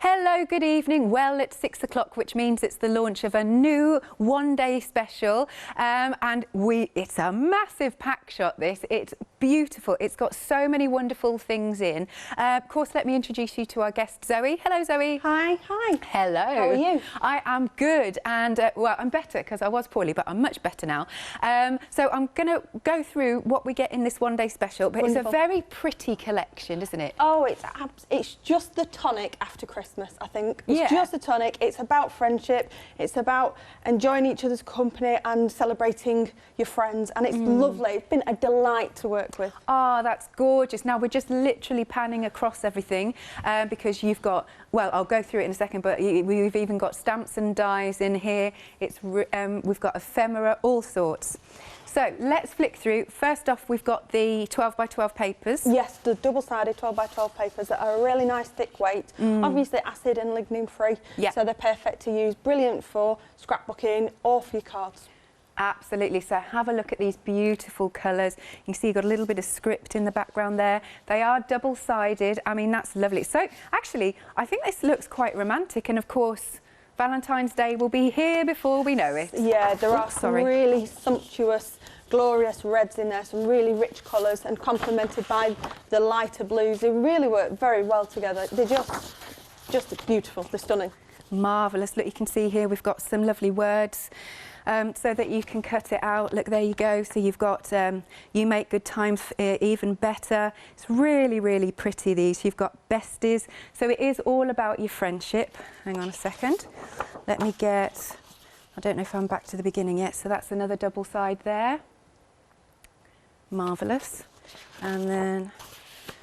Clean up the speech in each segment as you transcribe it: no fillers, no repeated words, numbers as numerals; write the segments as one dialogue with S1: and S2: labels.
S1: Hello, good evening. Well, it's 6 o'clock, which means it's the launch of a new one-day special. It's a massive pack shot, this. It's beautiful. It's got so many wonderful things in. Of course, let me introduce you to our guest, Zoe. Hello, Zoe.
S2: Hi. Hi.
S1: Hello.
S2: How are you?
S1: I am good. And, well, I'm better because I was poorly, but I'm much better now. So I'm going to go through what we get in this one-day special. But
S2: Wonderful.
S1: It's a very pretty collection, isn't it?
S2: Oh, it's just the tonic after Christmas, I think. It's just the tonic. It's about friendship. It's about enjoying each other's company and celebrating your friends. And it's lovely. It's been a delight to work with.
S1: Oh, that's gorgeous. Now, we're just literally panning across everything because you've got, well, I'll go through it in a second, but we've even got stamps and dies in here. We've got ephemera, all sorts. So let's flick through. First off, we've got the 12 by 12 papers.
S2: Yes, the double-sided 12 by 12 papers that are a really nice thick weight. Obviously acid and lignin free, so they're perfect to use. Brilliant for scrapbooking or for your cards.
S1: Absolutely. So have a look at these beautiful colours. You can see you've got a little bit of script in the background there. They are double-sided. I mean, that's lovely. So actually, I think this looks quite romantic, and of course, Valentine's Day will be here before we know it.
S2: Yeah, there are some really sumptuous, glorious reds in there, some really rich colours, and complemented by the lighter blues. They really work very well together. They're just beautiful. They're stunning. Marvellous.
S1: Look, you can see here we've got some lovely words so that you can cut it out. Look, there you go. So you've got you make good times even better. It's really, really pretty, these. You've got besties. So it is all about your friendship. Hang on a second. Let me get, I don't know if I'm back to the beginning yet. So that's another double side there. Marvellous. And then,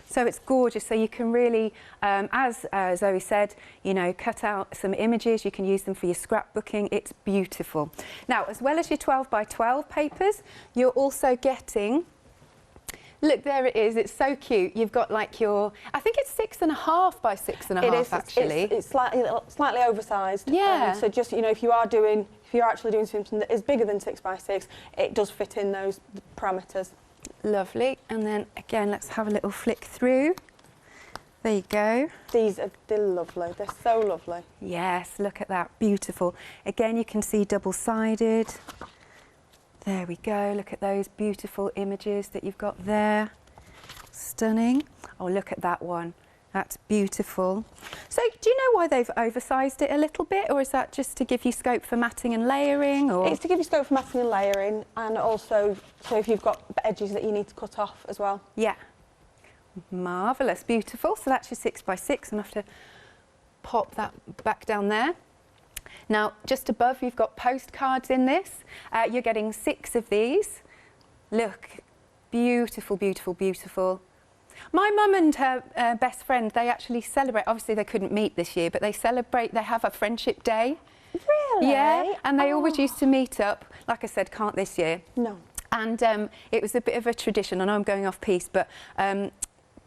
S1: so it's gorgeous. So you can really, as Zoe said, you know, cut out some images. You can use them for your scrapbooking. It's beautiful. Now, as well as your 12 by 12 papers, you're also getting, look, there it is. It's so cute. You've got like your, I think it's 6.5 by 6.5. It is actually.
S2: It's slightly oversized.
S1: Yeah.
S2: So just, you know, if you're actually doing something that is bigger than 6 by 6, it does fit in those parameters.
S1: Lovely. And then again, let's have a little flick through. There you go.
S2: They're lovely. They're so lovely.
S1: Yes, look at that. Beautiful. Again, you can see double-sided. There we go. Look at those beautiful images that you've got there. Stunning. Oh, look at that one. That's beautiful. So do you know why they've oversized it a little bit, or is that just to give you scope for matting and layering? Or?
S2: It's to give you scope for matting and layering, and also so if you've got edges that you need to cut off as well.
S1: Yeah. Marvellous. Beautiful. So that's your 6 by 6. I'm going to have to pop that back down there. Now, just above, you've got postcards in this. You're getting 6 of these. Look. Beautiful, beautiful, beautiful. My mum and her best friend, they actually celebrate, obviously they couldn't meet this year, but they have a friendship day.
S2: Really?
S1: Yeah, and they always used to meet up. Like I said, can't this year.
S2: No.
S1: And it was a bit of a tradition. I know I'm going off piece, but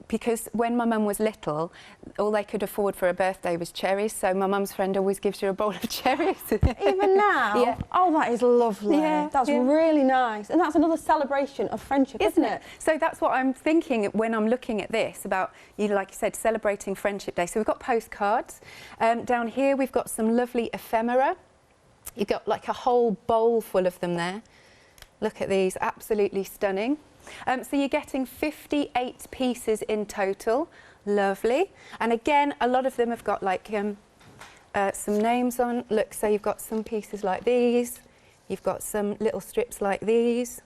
S1: because when my mum was little, all they could afford for a birthday was cherries, so my mum's friend always gives her a bowl of cherries.
S2: Even now?
S1: Yeah.
S2: Oh, that is lovely.
S1: Yeah,
S2: that's really nice. And that's another celebration of friendship, isn't it?
S1: So that's what I'm thinking when I'm looking at this, about, you know, like you said, celebrating Friendship Day. So we've got postcards. Down here we've got some lovely ephemera. You've got like a whole bowl full of them there. Look at these, absolutely stunning. So you're getting 58 pieces in total. Lovely. And again, a lot of them have got like some names on. Look, so you've got some pieces like these. You've got some little strips like these.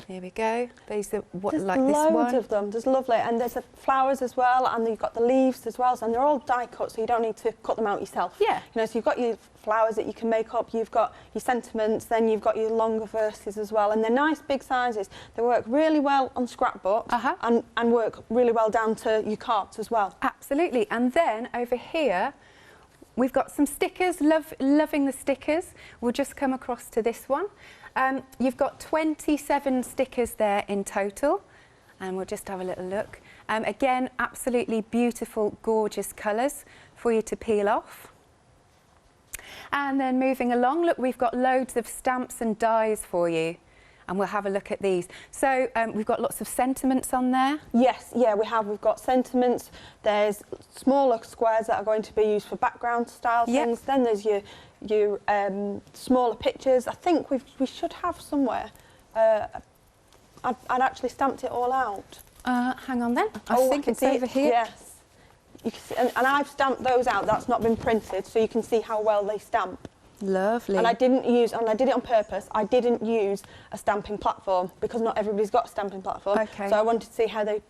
S1: Here we go. These are like this one.
S2: There's loads of them. There's lovely. And there's the flowers as well, and you've got the leaves as well. And they're all die cut, so you don't need to cut them out yourself.
S1: Yeah.
S2: You know, so you've got your flowers that you can make up. You've got your sentiments. Then you've got your longer verses as well. And they're nice big sizes. They work really well on scrapbooks and work really well down to your cards as well.
S1: Absolutely. And then over here, we've got some stickers. Loving the stickers. We'll just come across to this one. You've got 27 stickers there in total, and we'll just have a little look. Again, absolutely beautiful, gorgeous colours for you to peel off. And then moving along, look, we've got loads of stamps and dies for you. and we'll have a look at these. So we've got lots of sentiments on there.
S2: Yes, yeah, we have. We've got sentiments. There's smaller squares that are going to be used for background style things. Then there's your smaller pictures. I think we should have somewhere. I'd actually stamped it all out.
S1: Hang on then. I think it's over here.
S2: Yes. You can see, and I've stamped those out. That's not been printed, so you can see how well they stamp.
S1: Lovely.
S2: And I didn't use, and I did it on purpose, I didn't use a stamping platform because not everybody's got a stamping platform.
S1: Okay.
S2: So I wanted to see how they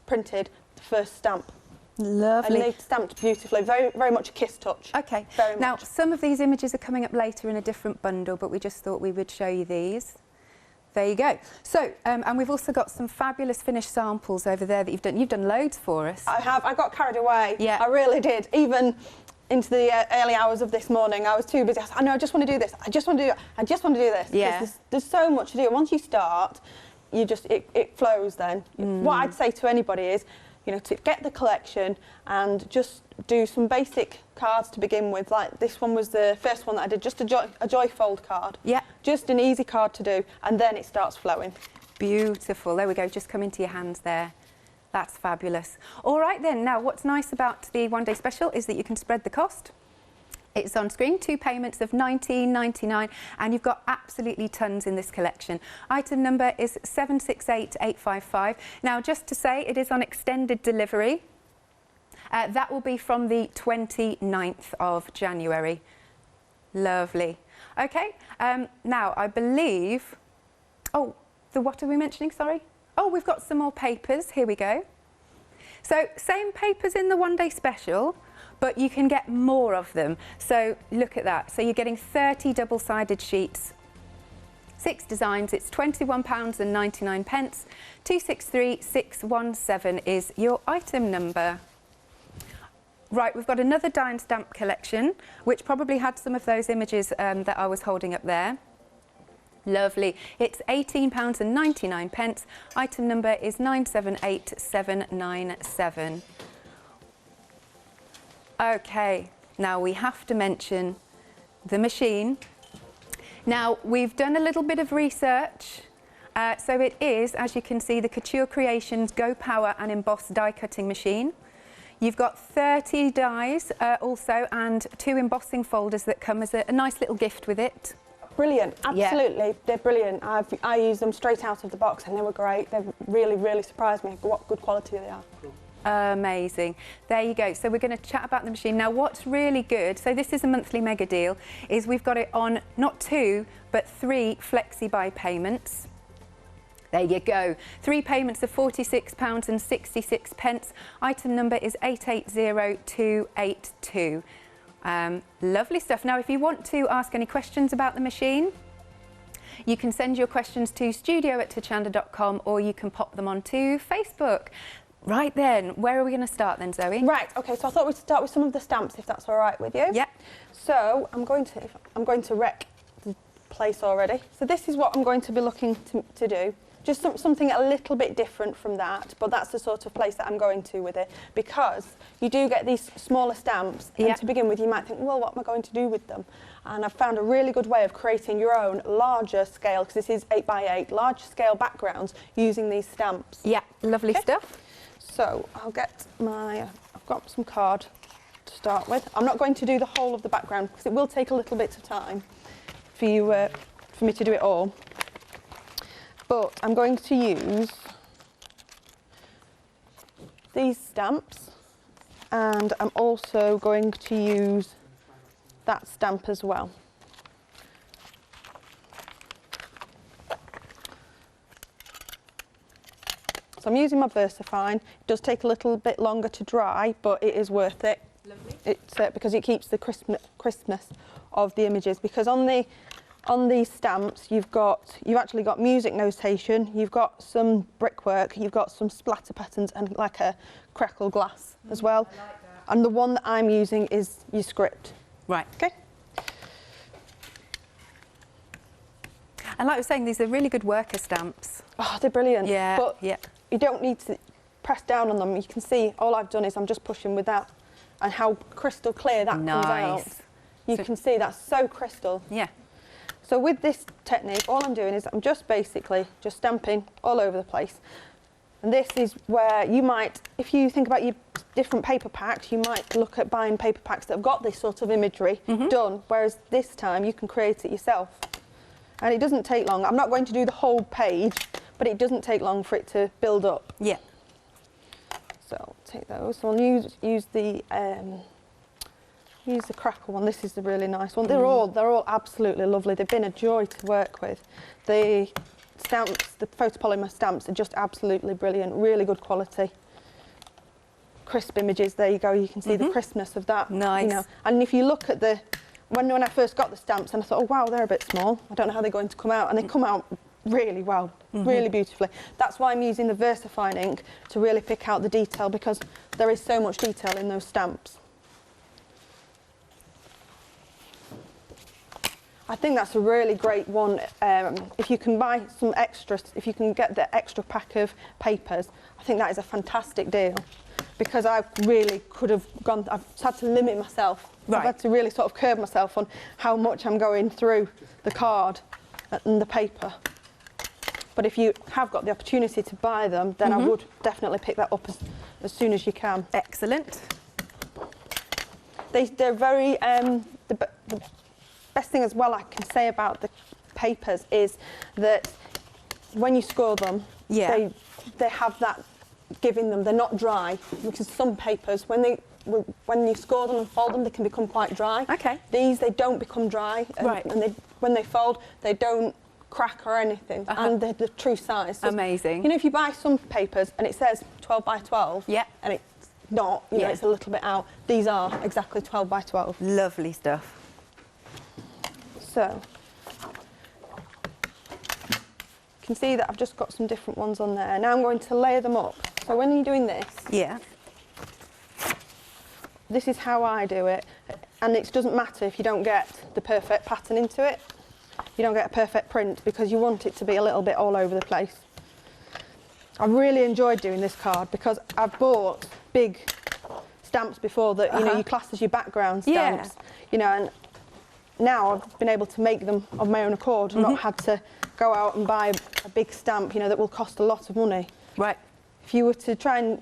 S2: printed the first stamp.
S1: Lovely.
S2: And they stamped beautifully, very, very much a kiss touch.
S1: Okay.
S2: Very
S1: now,
S2: much.
S1: some of these images are coming up later in a different bundle, but we just thought we would show you these. There you go. So, and we've also got some fabulous finished samples over there that you've done. You've done loads for us.
S2: I have. I got carried away.
S1: Yeah.
S2: I really did. Even into the early hours of this morning, I was too busy. I said, I know, I just want to do this. I just want to do it. I just want to do this.
S1: Yeah.
S2: There's so much to do. Once you start, you just, it flows then. What I'd say to anybody is, you know, to get the collection and just do some basic cards to begin with. Like this one was the first one that I did, just a joy fold card.
S1: Yeah.
S2: Just an easy card to do, and then it starts flowing.
S1: Beautiful. There we go. Just come into your hands there. That's fabulous. All right then. Now, what's nice about the one-day special is that you can spread the cost. It's on screen, 2 payments of $19.99, and you've got absolutely tons in this collection. Item number is 768855. Now, just to say, it is on extended delivery. That will be from the 29th of January. Lovely. Okay, now I believe... Oh, what are we mentioning, sorry? Oh, we've got some more papers. Here we go. So, same papers in the one-day special, but you can get more of them. So look at that. So you're getting 30 double-sided sheets, 6 designs. It's £21.99. 263617 is your item number. Right, we've got another die and stamp collection, which probably had some of those images that I was holding up there. Lovely. It's £18.99. Item number is 978797. Okay, now we have to mention the machine. Now, we've done a little bit of research. So it is, as you can see, the Couture Creations Go Power and Emboss die cutting machine. You've got 30 dies also, and 2 embossing folders that come as a nice little gift with it.
S2: Brilliant, absolutely,
S1: yeah.
S2: They're brilliant. I used them straight out of the box and they were great. They really, really surprised me what good quality they are.
S1: Amazing. There you go. So we're going to chat about the machine. Now, what's really good, so this is a monthly mega deal, is we've got it on not 2, but 3 flexi-buy payments. There you go. 3 payments of £46.66. Item number is 880282. Lovely stuff. Now, if you want to ask any questions about the machine, you can send your questions to studio@hochanda.com, or you can pop them onto Facebook. Right then, where are we going to start then, Zoe?
S2: Right, okay, so I thought we'd start with some of the stamps, if that's all right with you.
S1: Yeah.
S2: So I'm going to wreck the place already. So this is what I'm going to be looking to do. Just something a little bit different from that, but that's the sort of place that I'm going to with it, because you do get these smaller stamps, and to begin with you might think, well, what am I going to do with them? And I've found a really good way of creating your own larger scale, because this is 8x8, large scale backgrounds using these stamps.
S1: Yeah, lovely stuff.
S2: So I'll get I've got some card to start with. I'm not going to do the whole of the background because it will take a little bit of time for me to do it all. But I'm going to use these stamps, and I'm also going to use that stamp as well. So I'm using my VersaFine. It does take a little bit longer to dry, but it is worth it.
S1: Lovely.
S2: It's because it keeps the crispness of the images. Because on these stamps, you've actually got music notation, you've got some brickwork, you've got some splatter patterns, and like a crackle glass as well.
S1: I like that.
S2: And the one that I'm using is your script.
S1: Right.
S2: Okay.
S1: And like I was saying, these are really good worker stamps.
S2: Oh, they're brilliant.
S1: Yeah.
S2: But
S1: yeah.
S2: you don't need to press down on them. You can see all I've done is I'm just pushing with that, and how crystal clear that comes out.
S1: Nice.
S2: You can see that's so crystal.
S1: Yeah.
S2: So with this technique, all I'm doing is I'm just basically just stamping all over the place. And this is where you might, if you think about your different paper packs, you might look at buying paper packs that have got this sort of imagery done, whereas this time you can create it yourself. And it doesn't take long. I'm not going to do the whole page, but it doesn't take long for it to build up.
S1: Yeah.
S2: So I'll take those. So I'll use the crackle one. This is the really nice one. They're all absolutely lovely. They've been a joy to work with. The stamps, the photopolymer stamps, are just absolutely brilliant. Really good quality. Crisp images. There you go. You can see the crispness of that.
S1: Nice.
S2: You know. And if you look at the when I first got the stamps, and I thought, oh wow, they're a bit small. I don't know how they're going to come out, and they come out really well, really beautifully. That's why I'm using the VersaFine ink to really pick out the detail, because there is so much detail in those stamps. I think that's a really great one. If you can buy some extras, if you can get the extra pack of papers, I think that is a fantastic deal, because I really could have gone, I've had to limit myself.
S1: Right.
S2: I've had to really sort of curb myself on how much I'm going through the card and the paper. But if you have got the opportunity to buy them, then I would definitely pick that up as soon as you can.
S1: Excellent.
S2: They're very, the best thing as well I can say about the papers is that when you score them, they have that giving them, they're not dry, because some papers, when you score them and fold them, they can become quite dry.
S1: Okay.
S2: These, they don't become dry,
S1: Right.
S2: and when they fold, they don't crack or anything, and they're the true size. So,
S1: amazing.
S2: you know, if you buy some papers and it says 12 by 12, and it's not, you know, it's a little bit out, these are exactly 12 by 12.
S1: Lovely stuff.
S2: So, you can see that I've just got some different ones on there. Now I'm going to layer them up. So when you're doing this, this is how I do it, and it doesn't matter if you don't get the perfect pattern into it. You don't get a perfect print, because you want it to be a little bit all over the place. I really enjoyed doing this card, because I've bought big stamps before that you know you class as your background stamps, you know, and now I've been able to make them of my own accord and not had to go out and buy a big stamp, you know, that will cost a lot of money.
S1: Right.
S2: If you were to try and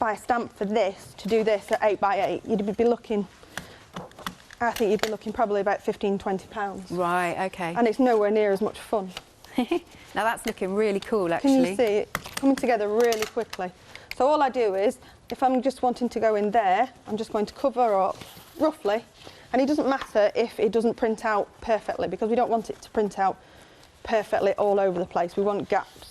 S2: buy a stamp for this, to do this at 8 by 8, you'd be looking, I think you'd be looking probably about £15, £20.
S1: Right, okay.
S2: And it's nowhere near as much fun.
S1: Now that's looking really cool, actually.
S2: Can you see it coming together really quickly? So all I do is, if I'm just wanting to go in there, I'm just going to cover up roughly, and it doesn't matter if it doesn't print out perfectly, because we don't want it to print out perfectly all over the place. We want gaps.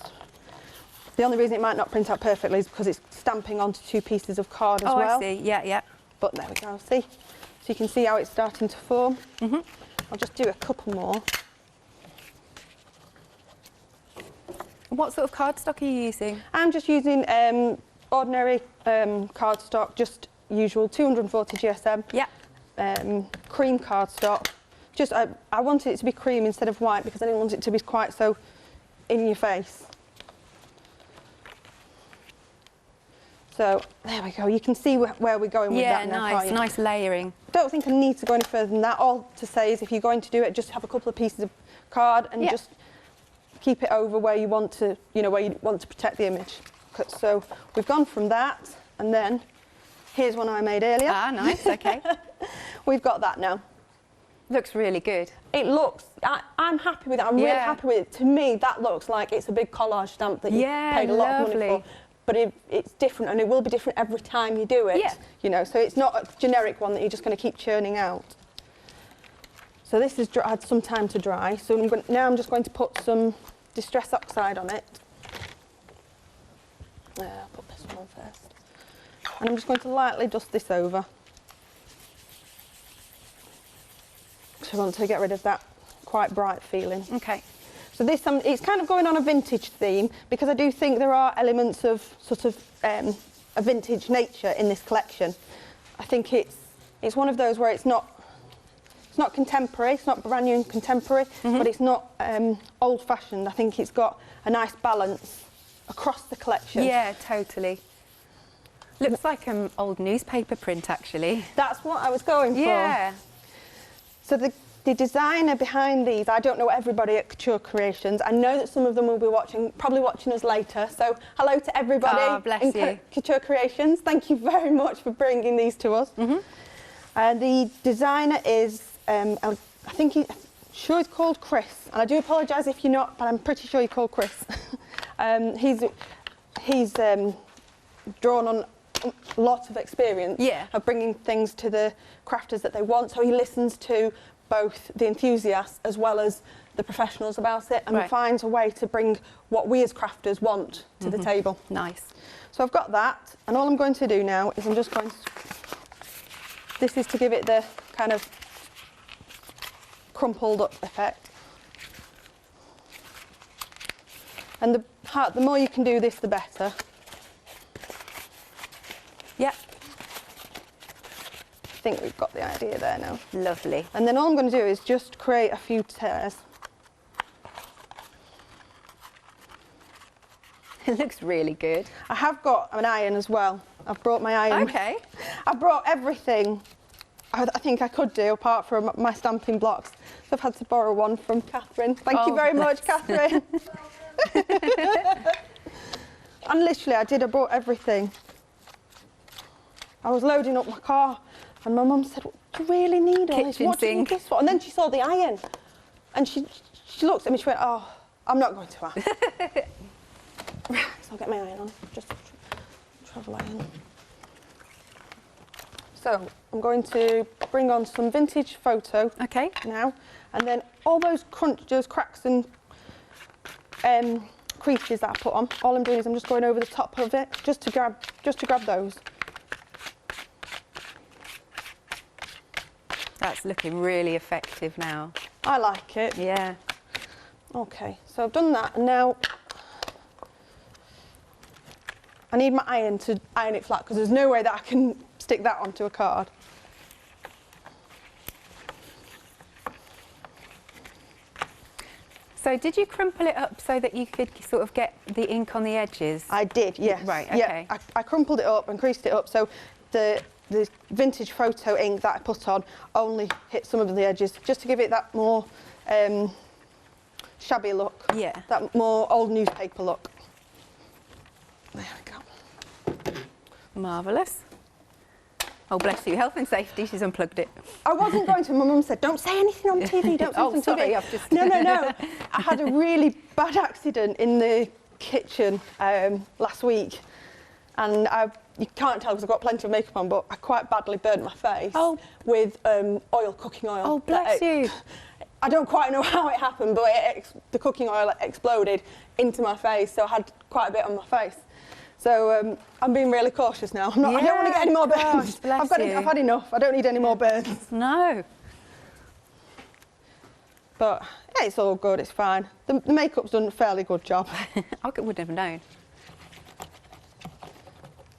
S2: The only reason it might not print out perfectly is because it's stamping onto 2 pieces of card as well.
S1: Oh, I see, yeah.
S2: But there we go, see? So you can see how it's starting to form. I'll just do a couple more.
S1: What sort of cardstock are you using? I'm
S2: just using ordinary cardstock, just usual 240 GSM.
S1: Yeah.
S2: Cream cardstock. Just I wanted it to be cream instead of white, because I didn't want it to be quite so in your face. So there we go. You can see where we're going with that now.
S1: Yeah, nice layering.
S2: I don't think I need to go any further than that. All to say is, if you're going to do it, just have a couple of pieces of card and just keep it over where you want to, you know, where you want to protect the image. So we've gone from that, and then here's one I made earlier.
S1: Ah, nice. Okay.
S2: We've got that now.
S1: Looks really good.
S2: It looks, I'm happy with it. I'm really happy with it. To me, that looks like it's a big collage stamp that you paid a lot of money for. But it's different, and it will be different every time you do it.
S1: Yeah.
S2: You know, so it's not a generic one that you're just going to keep churning out. So this has had some time to dry. So now I'm just going to put some Distress Oxide on it. I'll put this one on first. And I'm just going to lightly dust this over. So I want to get rid of that quite bright feeling.
S1: Okay.
S2: So this, it's kind of going on a vintage theme, because I do think there are elements of sort of a vintage nature in this collection. I think it's one of those where it's not contemporary, it's not brand new and contemporary, but it's not old-fashioned. I think it's got a nice balance across the collection.
S1: Yeah, totally. Looks like an old newspaper print, actually.
S2: That's what I was going for.
S1: Yeah.
S2: So the designer behind these, I don't know everybody at Couture Creations. I know that some of them will be probably watching us later. So hello to everybody in Couture Creations. Thank you very much for bringing these to us. The designer is, I think sure he's called Chris, and I do apologise if you're not, but I'm pretty sure you're called Chris. He's drawn on lots of experience of bringing things to the crafters that they want, so he listens to both the enthusiasts as well as the professionals about it, and finds a way to bring what we as crafters want to the table.
S1: Nice.
S2: So I've got that, and all I'm going to do now is I'm just going to, this is to give it the kind of crumpled up effect. And the more you can do this, the better.
S1: Yep.
S2: I think we've got the idea there now.
S1: Lovely.
S2: And then all I'm going to do is just create a few tears.
S1: It looks really good.
S2: I have got an iron as well. I've brought my iron.
S1: Okay.
S2: I've brought everything I think I could do apart from my stamping blocks. So I've had to borrow one from Catherine. Thank you very much, Catherine. And literally I brought everything. I was loading up my car and my mum said, do you really need all this? What do you need this for? And then she saw the iron and she looked at me, she went, oh, I'm not going to ask. So I'll get my iron on, just travel iron. So I'm going to bring on some vintage photo now, and then all those cracks and creases that I put on, all I'm doing is I'm just going over the top of it just to grab those.
S1: That's looking really effective now.
S2: I like it.
S1: Yeah.
S2: Okay, so I've done that, and now I need my iron to iron it flat because there's no way that I can stick that onto a card.
S1: So did you crumple it up so that you could sort of get the ink on the edges?
S2: I did, yes.
S1: Right, okay.
S2: Yeah, I crumpled it up and creased it up so the vintage photo ink that I put on only hit some of the edges, just to give it that more shabby look.
S1: Yeah.
S2: That more old newspaper look. There we go.
S1: Marvellous. Oh, bless you. Health and safety, she's unplugged it.
S2: I wasn't going to. My mum said, don't say anything on TV, don't say anything on TV.
S1: I've just...
S2: No. I had a really bad accident in the kitchen last week. And you can't tell because I've got plenty of makeup on, but I quite badly burnt my face with cooking oil.
S1: Oh, bless you.
S2: I don't quite know how it happened, but the cooking oil exploded into my face, so I had quite a bit on my face. So I'm being really cautious now. I don't want to get any more burns. I've had enough. I don't need any more burns.
S1: No.
S2: But yeah, it's all good. It's fine. The makeup's done a fairly good job.
S1: I wouldn't have known.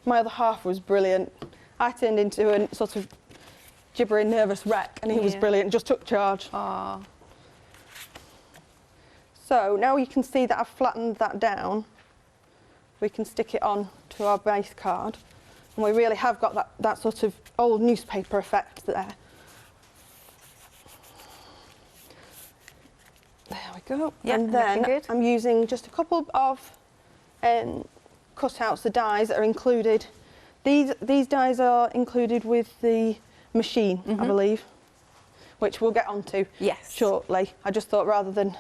S2: My other half was brilliant. I turned into a sort of gibbering, nervous wreck, and he was brilliant. Just took charge.
S1: Oh.
S2: So now you can see that I've flattened that down. We can stick it on to our base card, and we really have got that sort of old newspaper effect there. There we go.
S1: Yep,
S2: and then
S1: good.
S2: I'm using just a couple of cutouts, the dies that are included. These dies are included with the machine, I believe, which we'll get onto shortly. I just thought rather than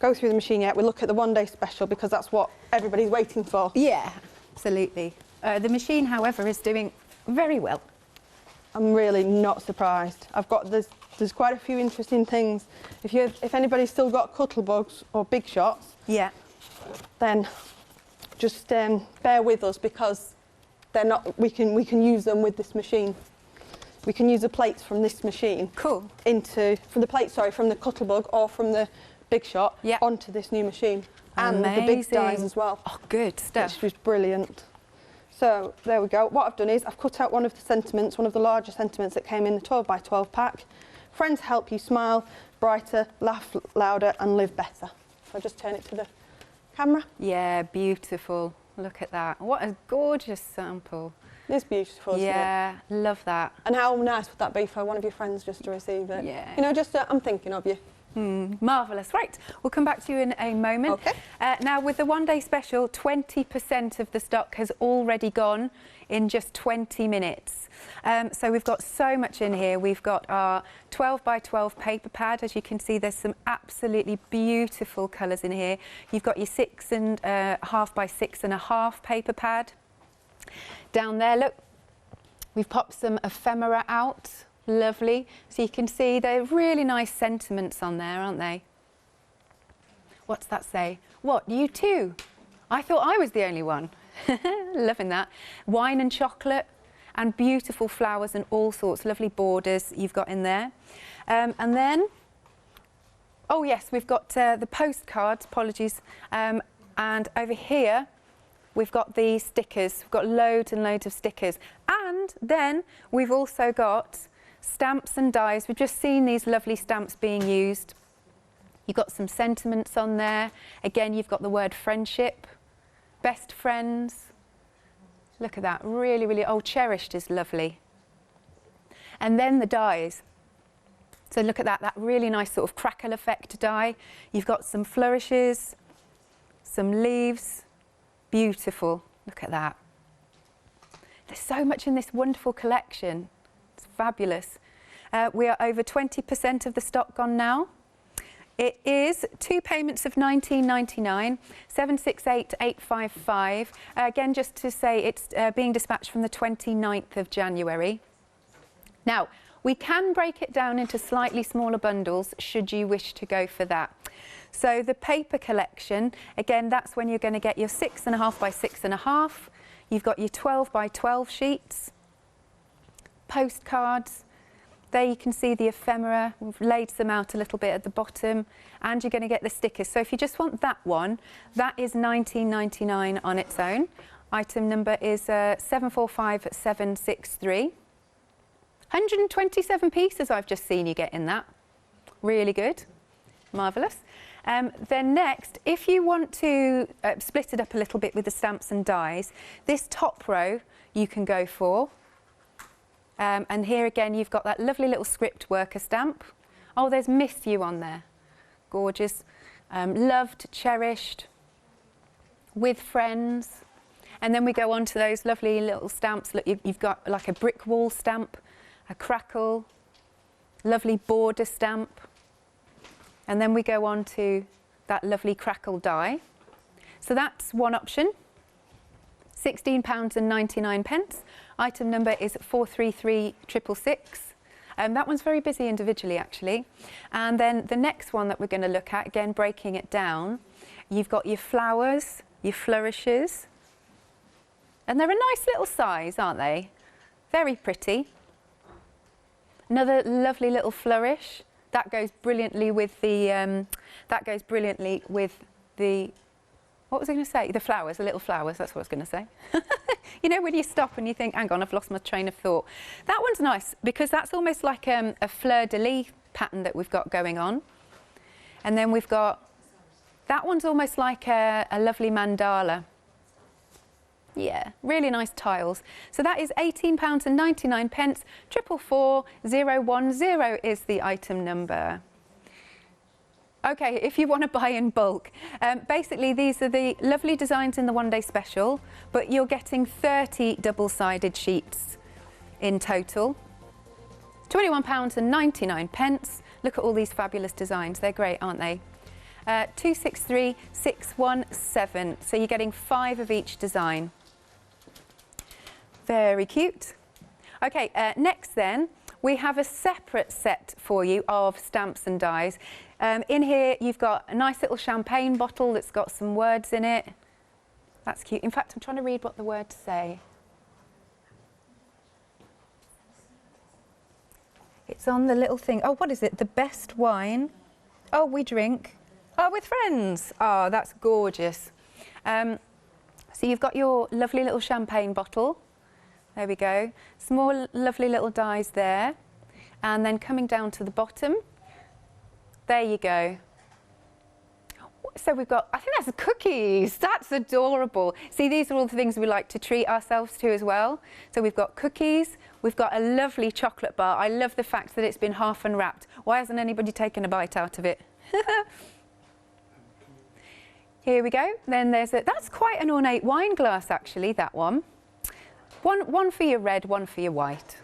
S2: go through the machine yet, we'll look at the one-day special because that's what everybody's waiting for.
S1: Yeah, absolutely. The machine, however, is doing very well.
S2: I'm really not surprised. There's quite a few interesting things. If anybody's still got Cuttlebugs or Big Shots, then just bear with us because they're not. We can use them with this machine. We can use the plates from this machine.
S1: Cool.
S2: From the Cuttlebug or from the Big Shot onto this new machine. And the big dies as well.
S1: Oh, good stuff.
S2: Which was brilliant. So there we go. What I've done is I've cut out one of the sentiments, one of the larger sentiments that came in the 12 by 12 pack. Friends help you smile brighter, laugh louder and live better. So I'll just turn it to the camera.
S1: Yeah, beautiful. Look at that. What a gorgeous sample.
S2: It's beautiful, isn't it?
S1: Yeah, love that.
S2: And how nice would that be for one of your friends just to receive it?
S1: Yeah.
S2: You know, just I'm thinking of you.
S1: Marvellous. Right, we'll come back to you in a moment.
S2: Okay.
S1: Now, with the one-day special, 20% of the stock has already gone in just 20 minutes. So we've got so much in here. We've got our 12 by 12 paper pad. As you can see, there's some absolutely beautiful colours in here. You've got your 6.5 by 6.5 paper pad. Down there, look, we've popped some ephemera out. Lovely. So you can see they're really nice sentiments on there, aren't they? What's that say? What, you too? I thought I was the only one. Loving that. Wine and chocolate and beautiful flowers and all sorts, lovely borders you've got in there. And then, oh yes, we've got the postcards, apologies. And over here, we've got the stickers. We've got loads and loads of stickers. And then we've also got stamps and dies. We've just seen these lovely stamps being used. You've got some sentiments on there. Again, you've got the word friendship, best friends. Look at that, really, really, oh, cherished is lovely. And then the dies. So look at that, that really nice sort of crackle effect die. You've got some flourishes, some leaves, beautiful. Look at that. There's so much in this wonderful collection. It's fabulous. We are over 20% of the stock gone now. It is 2 payments of £19.99, 768,855. Again, just to say it's being dispatched from the 29th of January. Now, we can break it down into slightly smaller bundles should you wish to go for that. So the paper collection, again, that's when you're going to get your 6.5 by 6.5. You've got your 12 by 12 sheets, postcards. There you can see the ephemera. We've laid them out a little bit at the bottom, and you're going to get the stickers. So if you just want that one, that is £19.99 on its own. Item number is 745763. 127 pieces I've just seen you get in that. Really good. Marvellous. Then next, if you want to split it up a little bit with the stamps and dies, this top row you can go for. And here again, you've got that lovely little script worker stamp. Oh, there's Miss You on there. Gorgeous. Loved, cherished, with friends. And then we go on to those lovely little stamps. Look, you've got like a brick wall stamp, a crackle, lovely border stamp. And then we go on to that lovely crackle die. So that's one option. £16.99. Item number is 433666. That one's very busy individually, actually. And then the next one that we're going to look at, again, breaking it down, you've got your flowers, your flourishes. And they're a nice little size, aren't they? Very pretty. Another lovely little flourish. That goes brilliantly with the, what was I going to say? The flowers, the little flowers, that's what I was going to say. You know, when you stop and you think, hang on, I've lost my train of thought. That one's nice because that's almost like a fleur-de-lis pattern that we've got going on. And then we've got, that one's almost like a lovely mandala. Yeah, really nice tiles. So that is £18.99. 444010 is the item number. Okay, if you want to buy in bulk, basically these are the lovely designs in the one-day special, but you're getting 30 double-sided sheets in total. £21.99. Look at all these fabulous designs. They're great, aren't they? 263617. So you're getting 5 of each design. Very cute. Okay, next then, we have a separate set for you of stamps and dies. In here, you've got a nice little champagne bottle that's got some words in it. That's cute. In fact, I'm trying to read what the words say. It's on the little thing. Oh, what is it? The best wine. Oh, we drink. Oh, with friends. Oh, that's gorgeous. So you've got your lovely little champagne bottle. There we go. Small, lovely little dies there. And then coming down to the bottom, there you go. So we've got, I think that's cookies. That's adorable. See, these are all the things we like to treat ourselves to as well. So we've got cookies. We've got a lovely chocolate bar. I love the fact that it's been half unwrapped. Why hasn't anybody taken a bite out of it? Here we go. Then there's that's quite an ornate wine glass, actually, that one. One for your red, one for your white.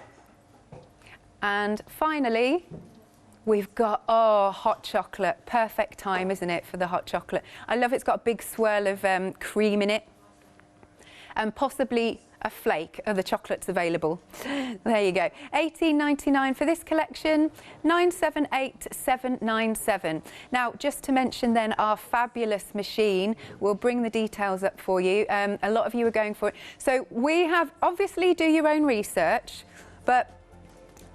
S1: And finally, we've got, oh, hot chocolate. Perfect time, isn't it, for the hot chocolate? I love it's got a big swirl of cream in it. And possibly a flake of the chocolates available. There you go. £18.99 for this collection, 978797. Now, just to mention then our fabulous machine, we'll bring the details up for you. A lot of you are going for it. So we have, obviously do your own research, but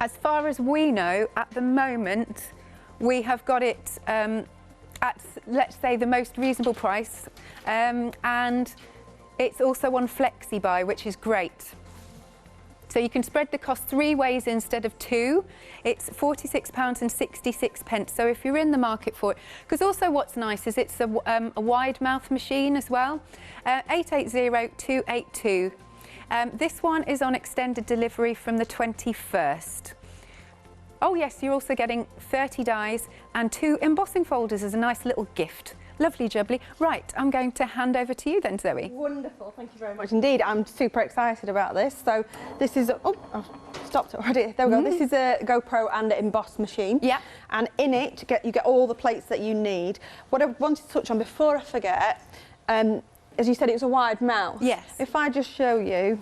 S1: as far as we know, at the moment, we have got it at, let's say, the most reasonable price. And it's also on FlexiBuy, which is great. So you can spread the cost 3 ways instead of 2. It's £46.66. So if you're in the market for it, because also what's nice is it's a wide mouth machine as well. 880282. This one is on extended delivery from the 21st. Oh yes, you're also getting 30 dies and 2 embossing folders as a nice little gift. Lovely jubbly. Right, I'm going to hand over to you then, Zoe.
S2: Wonderful, thank you very much indeed. I'm super excited about this. So this is, oh, I've stopped it already. There we go. This is a Gopro and an emboss machine.
S1: Yeah.
S2: And in it, you get all the plates that you need. What I wanted to touch on before I forget, as you said, it's a wide mouth.
S1: Yes.
S2: If I just show you,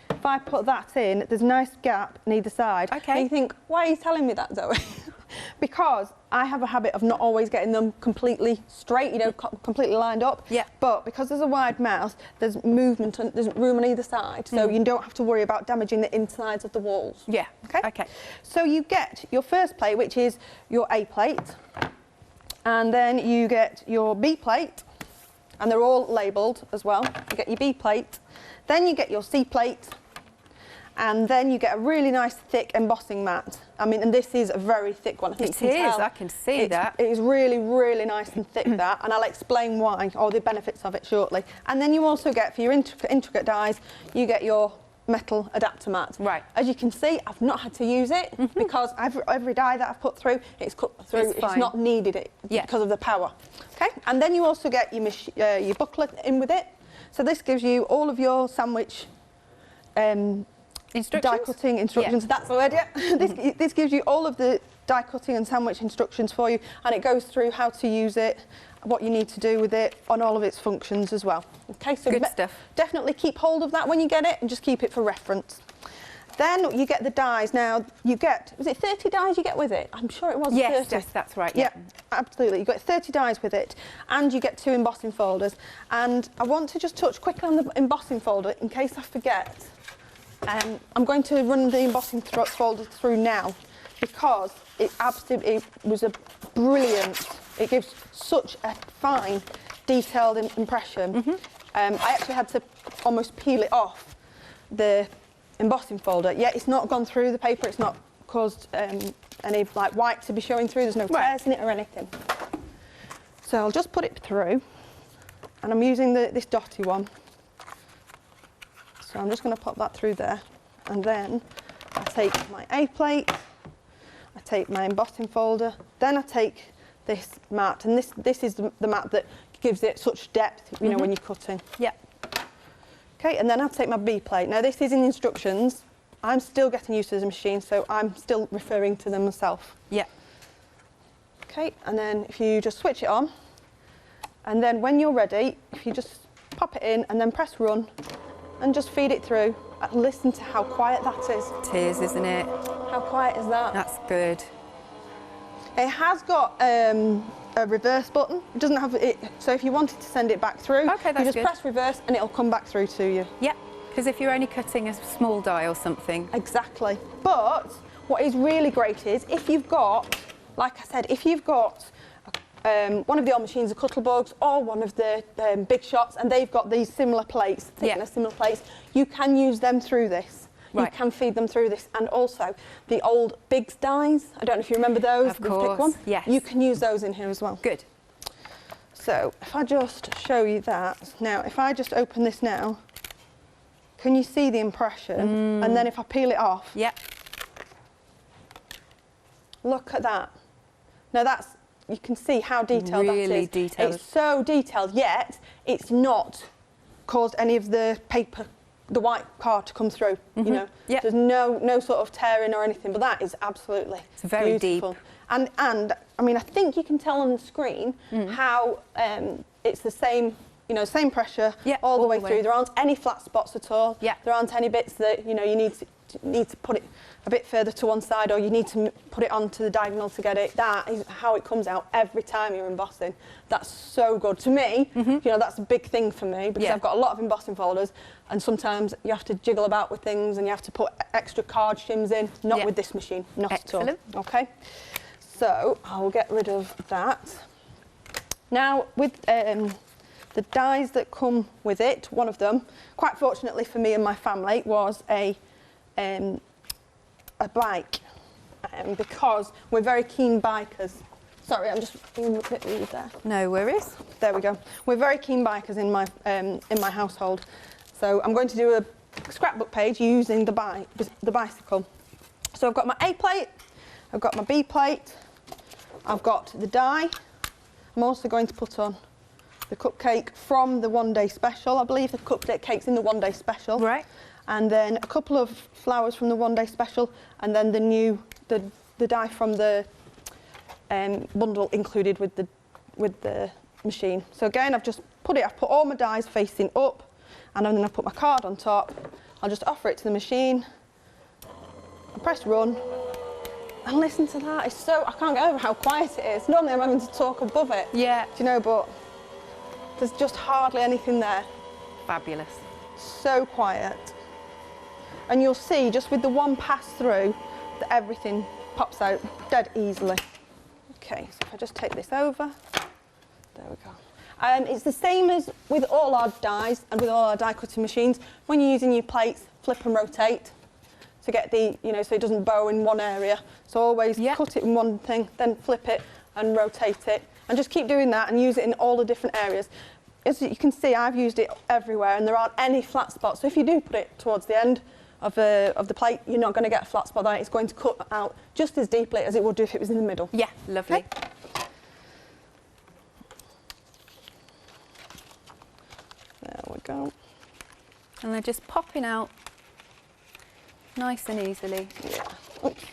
S2: if I put that in, there's a nice gap on either side.
S1: Okay.
S2: And you think, why are you telling me that, Zoe? Because I have a habit of not always getting them completely straight, you know, completely lined up.
S1: Yeah.
S2: But because there's a wide mouth, there's movement and there's room on either side, so you don't have to worry about damaging the insides of the walls.
S1: Yeah.
S2: Okay.
S1: Okay.
S2: So you get your first plate, which is your A plate, and then you get your B plate, and they're all labelled as well. You get your B plate, then you get your C plate, and then you get a really nice thick embossing mat. I mean, and this is a very thick one. I think
S1: It is, I can see that.
S2: It is really, really nice and thick, that, and I'll explain why, or the benefits of it shortly. And then you also get, for your intricate dies, you get your metal adapter mat.
S1: Right.
S2: As you can see, I've not had to use it because every die that I've put through, it's cut through. It's not needed it because of the power. Okay. And then you also get your booklet in with it. So this gives you all of your sandwich die cutting instructions. Yeah. That's the word, yeah. This gives you all of the die cutting and sandwich instructions for you, and it goes through how to use it, what you need to do with it, on all of its functions as well. Okay, so
S1: good stuff.
S2: Definitely keep hold of that when you get it, and just keep it for reference. Then you get the dies. Now you get, was it 30 dies you get with it? I'm sure it was 30.
S1: Yes, that's right.
S2: Yeah, absolutely. You get 30 dies with it, and you get 2 embossing folders. And I want to just touch quickly on the embossing folder in case I forget. I'm going to run the embossing folder through now because it was a brilliant. It gives such a fine, detailed impression. I actually had to almost peel it off the embossing folder. Yeah, it's not gone through the paper. It's not caused any like white to be showing through. There's no tears in it or anything. So I'll just put it through, and I'm using this dotty one. So I'm just going to pop that through there, and then I take my A plate, I take my embossing folder, then I take this mat, and this is the mat that gives it such depth, you know, when you're cutting. Yeah. Okay, and then I'll take my B plate. Now this is in instructions. I'm still getting used to the machine, so I'm still referring to them myself. Yeah. Okay, and then if you just switch it on, and then when you're ready, if you just pop it in and then press run, and just feed it through. Listen to how quiet that is.
S1: It is, isn't it?
S2: How quiet is that?
S1: That's good.
S2: It has got a reverse button. It doesn't have it, so if you wanted to send it back through, you just press reverse and it'll come back through to you. Yeah,
S1: because if you're only cutting a small die or something.
S2: Exactly. But what is really great is if you've got, like I said, if you've got one of the old machines, the Cuttlebugs, or one of the big shots, and they've got these similar plates, similar plates, you can use them through this. Right. You can feed them through this, and also the old Biggs dies. I don't know if you remember those.
S1: Of course,
S2: thick one.
S1: yes.
S2: You can use those in here as well.
S1: Good.
S2: So if I just show you that, now if I just open this now, can you see the impression? And then if I peel it off,
S1: Yeah.
S2: look at that. Now that's, you can see how detailed that is.
S1: Really detailed.
S2: It's so detailed, yet it's not caused any of the paper, the white card to come through, you know.
S1: Yeah.
S2: There's no sort of tearing or anything, but that is absolutely
S1: It's very
S2: beautiful.
S1: deep.
S2: And I mean, I think you can tell on the screen how it's the same, you know, same pressure all the way through. There aren't any flat spots at all.
S1: Yeah.
S2: There aren't any bits that, you know, you need to put it a bit further to one side, or you need to put it onto the diagonal to get it. That is how it comes out every time you're embossing. That's so good. To me, you know, that's a big thing for me, because I've got a lot of embossing folders, and sometimes you have to jiggle about with things and you have to put extra card shims in. Not with this machine, not
S1: Excellent.
S2: at all. Okay, so I'll get rid of that. Now with the dies that come with it, one of them, quite fortunately for me and my family, was a bike, because we're very keen bikers. Sorry, I'm just being a bit rude there.
S1: No worries.
S2: There we go. We're very keen bikers in my household. So I'm going to do a scrapbook page using the bicycle. So I've got my A plate, I've got my B plate, I've got the die. I'm also going to put on the cupcake from the one-day special. I believe the cupcake's in the one-day special.
S1: Right.
S2: And then a couple of flowers from the one-day special, and then the die from the bundle included with the machine. So again, I've put all my dies facing up, and then I put my card on top. I'll just offer it to the machine, and press run, and listen to that. It's so, I can't get over how quiet it is. Normally I'm having to talk above it.
S1: Yeah.
S2: Do you know, but there's just hardly anything there.
S1: Fabulous.
S2: So quiet. And you'll see just with the one pass through that everything pops out dead easily. Okay, so if I just take this over, there we go. It's the same as with all our dies and with all our die cutting machines. When you're using your plates, flip and rotate to get the, you know, so it doesn't bow in one area. So always cut it in one thing, then flip it and rotate it, and just keep doing that and use it in all the different areas. As you can see, I've used it everywhere, and there aren't any flat spots. So if you do put it towards the end of the plate, you're not going to get a flat spot there. It's going to cut out just as deeply as it would do if it was in the middle.
S1: Yeah, lovely.
S2: Okay. There we go.
S1: And they're just popping out nice and easily.
S2: Yeah. Oops.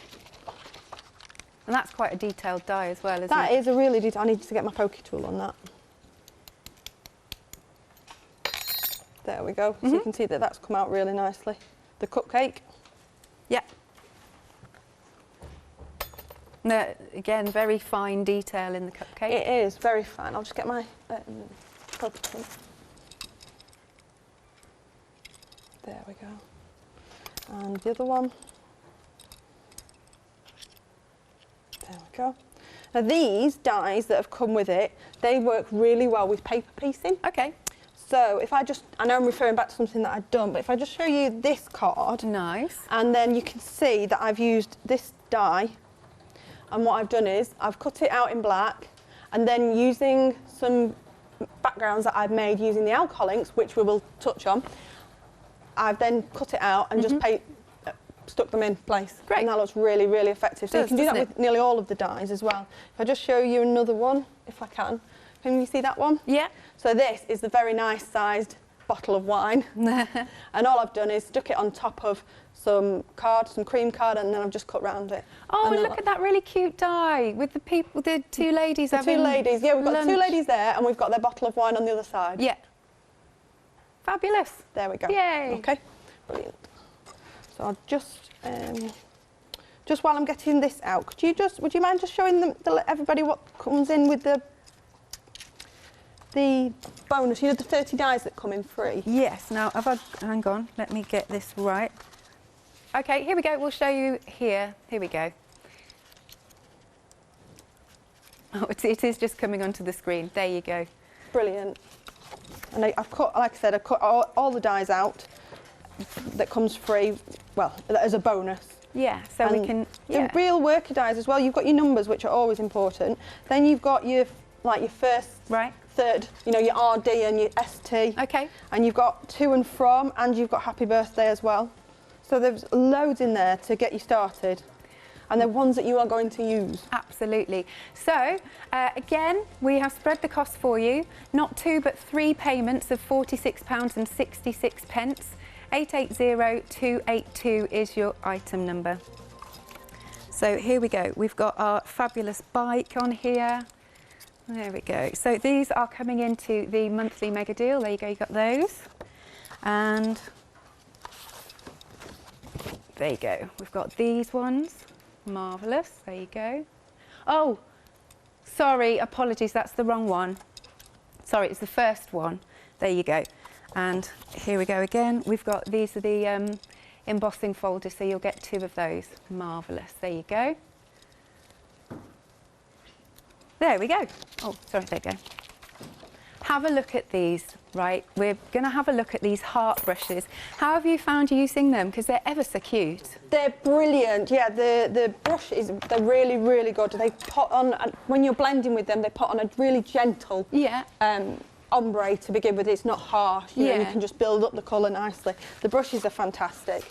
S1: And that's quite a detailed die as well, isn't it?
S2: That is a really detailed. I need to get my pokey tool on that. There we go. So you can see that that's come out really nicely. The cupcake.
S1: Yeah. No, again, very fine detail in the cupcake.
S2: It is very fine. I'll just get my pokey tool. There we go. And the other one. There we go. Now these dies that have come with it, they work really well with paper piecing.
S1: Okay.
S2: So if I know I'm referring back to something that I'd done, but if I just show you this card.
S1: Nice.
S2: And then you can see that I've used this die, and what I've done is I've cut it out in black, and then using some backgrounds that I've made using the alcohol inks, which we will touch on, I've then cut it out and just stuck them in place.
S1: Great.
S2: And that looks really, really effective. So you can do that with nearly all of the dies as well. If I just show you another one, if I can. Can you see that one?
S1: Yeah.
S2: So this is the very nice sized bottle of wine. And all I've done is stuck it on top of some card, some cream card, and then I've just cut round it.
S1: Oh, and look at that really cute die with the people, the two ladies having
S2: two ladies, yeah, we've got
S1: lunch.
S2: two ladies there, and we've got their bottle of wine on the other side.
S1: Yeah. Fabulous.
S2: There we go.
S1: Yay.
S2: Okay, brilliant. So I'll just while I'm getting this out, would you mind just showing everybody what comes in with the bonus? You know, the 30 dies that come in free.
S1: Yes. Now, hang on, let me get this right. Okay, here we go. We'll show you here. Here we go. Oh, it is just coming onto the screen. There you go.
S2: Brilliant. And I've cut, like I said, I've cut all the dies out that comes free, well, as a bonus.
S1: Yeah, so
S2: and
S1: we can...
S2: The real worker dies as well. You've got your numbers, which are always important. Then you've got your first third, you know, your RD and your ST.
S1: Okay.
S2: And you've got to and from, and you've got happy birthday as well. So there's loads in there to get you started. And they're ones that you are going to use.
S1: Absolutely. So, again, we have spread the cost for you. Not 2, but 3 payments of £46.66. 880282 is your item number. So here we go. We've got our fabulous bike on here. There we go. So these are coming into the monthly mega deal. There you go, you got those. And there you go. We've got these ones. Marvellous, there you go. Oh, sorry, apologies, that's the wrong one. Sorry, it's the first one. There you go. And here we go again. We've got, these are the embossing folders, so you'll get 2 of those. Marvellous, there you go. There we go. Oh, sorry, there you go. Have a look at these, right? We're going to have a look at these heart brushes. How have you found using them? Because they're ever so cute.
S2: They're brilliant. Yeah, the brushes, they're really, really good. They put on, when you're blending with them, they put on a really gentle ombre to begin with. It's not harsh. You know, you can just build up the colour nicely. The brushes are fantastic.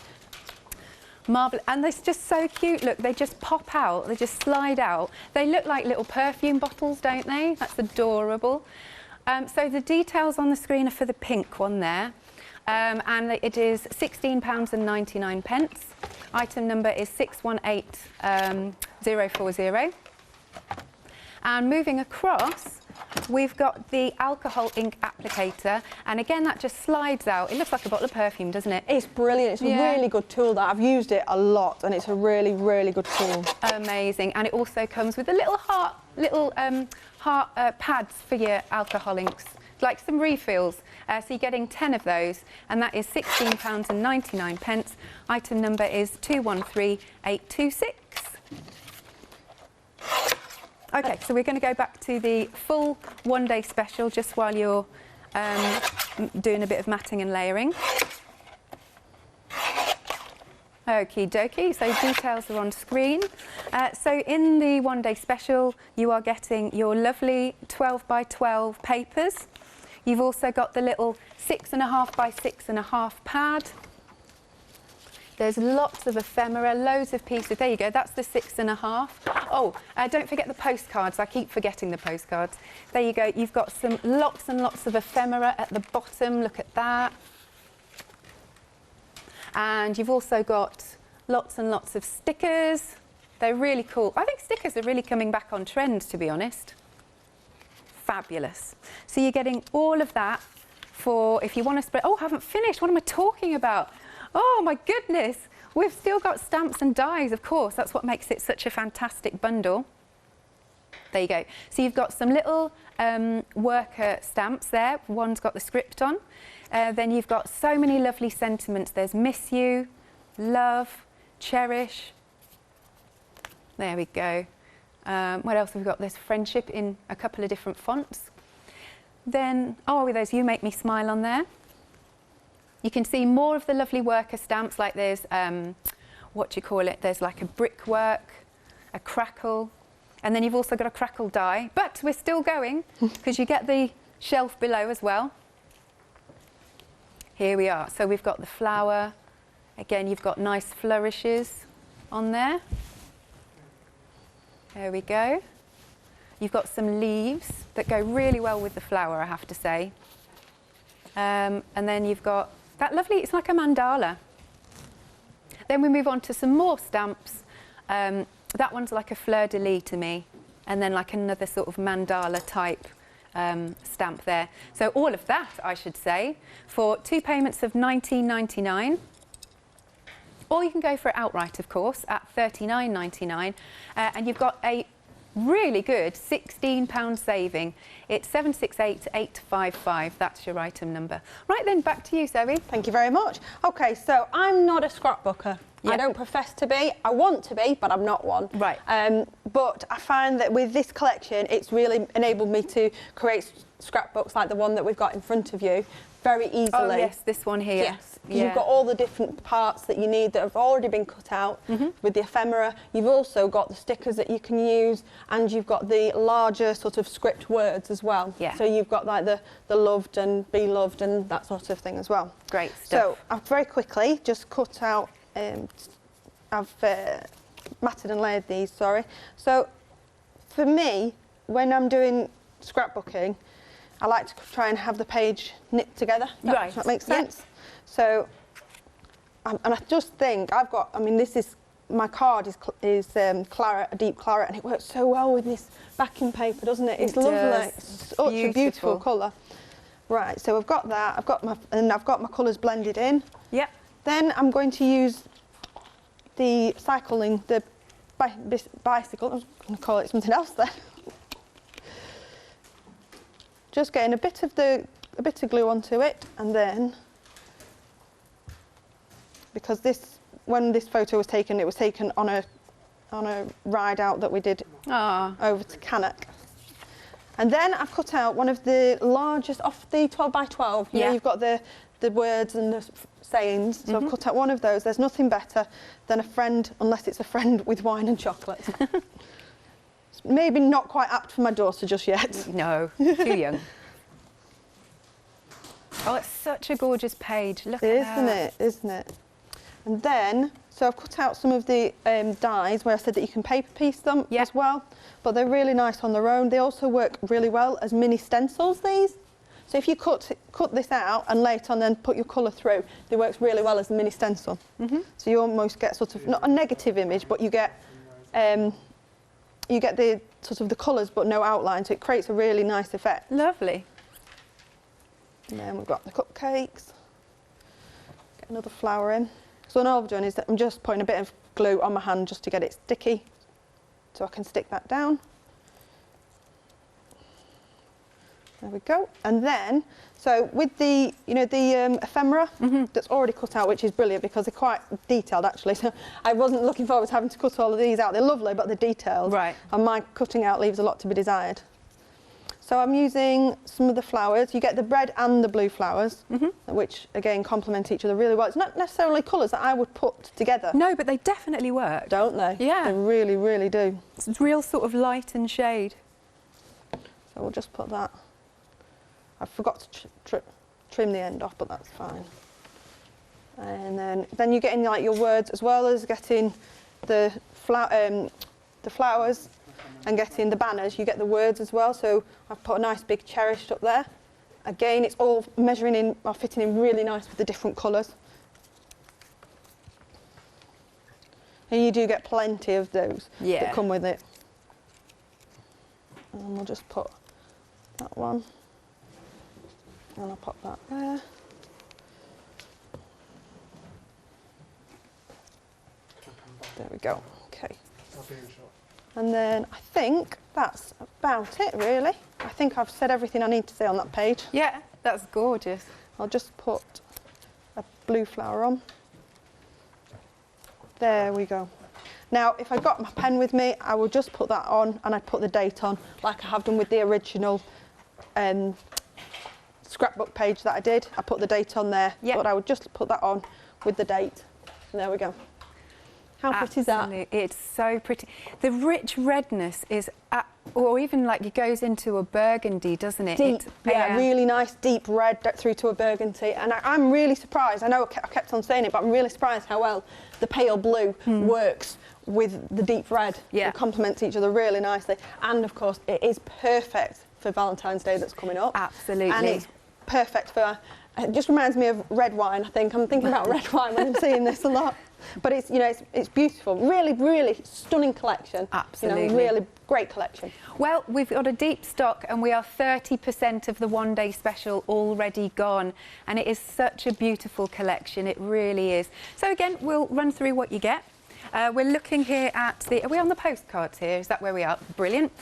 S1: Marvellous. And they're just so cute. Look, they just pop out. They just slide out. They look like little perfume bottles, don't they? That's adorable. So the details on the screen are for the pink one there, and it is £16.99. Item number is 618040. And moving across, we've got the alcohol ink applicator, and again that just slides out. It looks like a bottle of perfume, doesn't it?
S2: It's brilliant. It's a really good tool. That I've used it a lot, and it's a really, really good tool. Amazing.
S1: And it also comes with a little heart pads for your alcohol inks, like some refills. So you're getting 10 of those, and that is £16.99. Item number is 213826. Okay, so we're going to go back to the full one-day special just while you're doing a bit of matting and layering. Okie dokie, so details are on screen. So in the one-day special, you are getting your lovely 12 by 12 papers. You've also got the little 6.5 by 6.5 pad. There's lots of ephemera, loads of pieces. There you go, that's the 6.5. Oh, don't forget the postcards. I keep forgetting the postcards. There you go, you've got some lots and lots of ephemera at the bottom. Look at that. And you've also got lots and lots of stickers. They're really cool. I think stickers are really coming back on trend, to be honest. Fabulous. So you're getting all of that for, if you want to spread. Oh, I haven't finished. What am I talking about? Oh, my goodness. We've still got stamps and dies, of course. That's what makes it such a fantastic bundle. There you go. So you've got some little worker stamps there. One's got the script on. Then you've got so many lovely sentiments. There's miss you, love, cherish. There we go. What else have we got? There's friendship in a couple of different fonts. Then, oh, there's you make me smile on there. You can see more of the lovely worker stamps, like there's, what do you call it? There's like a brickwork, a crackle, and then you've also got a crackle die. But we're still going, because you get the shelf below as well. Here we are. So we've got the flower. Again, you've got nice flourishes on there. There we go. You've got some leaves that go really well with the flower, I have to say. And then you've got that lovely, it's like a mandala. Then we move on to some more stamps. That one's like a fleur-de-lis to me, and then like another sort of mandala type stamp there. So all of that, I should say, for 2 payments of £19.99. Or you can go for it outright, of course, at £39.99. And you've got a really good £16 saving. It's 768855. That's your item number. Right then, back to you, Zoe.
S2: Thank you very much. Okay, so I'm not a scrapbooker. Yep. I don't profess to be. I want to be, but I'm not one.
S1: Right.
S2: But I find that with this collection, it's really enabled me to create scrapbooks like the one that we've got in front of you very easily.
S1: Oh yes, this one here.
S2: Yes, because you've got all the different parts that you need that have already been cut out with the ephemera. You've also got the stickers that you can use, and you've got the larger sort of script words as well.
S1: Yeah.
S2: So you've got like the loved and be loved and that sort of thing as well.
S1: Great stuff.
S2: So I've very quickly just cut out, I've matted and layered these, sorry. So for me, when I'm doing scrapbooking, I like to try and have the page knit together.
S1: Right.
S2: Does that make sense? So, and I just think I've got, I mean, this is, my card is claret, a deep claret, and it works so well with this backing paper, doesn't it? It's lovely. It's such a beautiful colour. Right, so I've got that, I've got my colours blended in.
S1: Yep.
S2: Then I'm going to use the cycling, the bicycle, I was going to call it something else then. Just getting a bit of glue onto it, and then, because when this photo was taken, it was taken on a ride out that we did over to Cannock. And then I've cut out one of the largest, off the 12 by 12. You know, you've got the words and the sayings. So I've cut out one of those. There's nothing better than a friend, unless it's a friend with wine and chocolate. Maybe not quite apt for my daughter just yet.
S1: No, too young. Oh, it's such a gorgeous page. Look at that.
S2: Isn't it? And then, so I've cut out some of the dies where I said that you can paper piece them as well, but they're really nice on their own. They also work really well as mini stencils, these. So if you cut this out and lay it on, then put your colour through, it works really well as a mini stencil. So you almost get sort of, not a negative image, but you get the sort of the colours but no outline, so it creates a really nice effect.
S1: Lovely.
S2: And then we've got the cupcakes. Get another flower in. So all I've done is that I'm just putting a bit of glue on my hand just to get it sticky, so I can stick that down. There we go. And then, so with the, you know, the ephemera that's already cut out, which is brilliant because they're quite detailed actually. So I wasn't looking forward to having to cut all of these out. They're lovely, but they're detailed.
S1: Right.
S2: And my cutting out leaves a lot to be desired. So I'm using some of the flowers. You get the red and the blue flowers, which again complement each other really well. It's not necessarily colours that I would put together.
S1: No, but they definitely work.
S2: Don't they?
S1: Yeah.
S2: They really, really do.
S1: It's real sort of light and shade.
S2: So we'll just put that. I forgot to trim the end off, but that's fine. And then you're getting like your words as well as getting the flowers and getting the banners. You get the words as well. So I've put a nice big cherished up there. Again, it's all measuring in or fitting in really nice with the different colours. And you do get plenty of those that come with it. And we'll just put that one. And I'll pop that there. There we go. Okay. And then I think that's about it, really. I think I've said everything I need to say on that page.
S1: Yeah, that's gorgeous.
S2: I'll just put a blue flower on. There we go. Now, if I got my pen with me, I would just put that on and I'd put the date on, like I have done with the original scrapbook page that I did. I put the date on there, but I would just put that on with the date. And there we go. How pretty is that?
S1: It's so pretty. The rich redness is, or even like it goes into a burgundy, doesn't it?
S2: Deep, really nice deep red through to a burgundy. And I'm really surprised, I know I kept on saying it, but I'm really surprised how well the pale blue works with the deep red. It complements each other really nicely. And of course, it is perfect for Valentine's Day that's coming up.
S1: Absolutely.
S2: And it's perfect for, it just reminds me of red wine, I think. I'm thinking about red wine when I'm seeing this a lot. But it's, you know, it's beautiful. Really, really stunning collection.
S1: Absolutely.
S2: You know, really great collection.
S1: Well, we've got a deep stock and we are 30% of the one-day special already gone. And it is such a beautiful collection. It really is. So again, we'll run through what you get. We're looking here at the, are we on the postcards here? Is that where we are? Brilliant.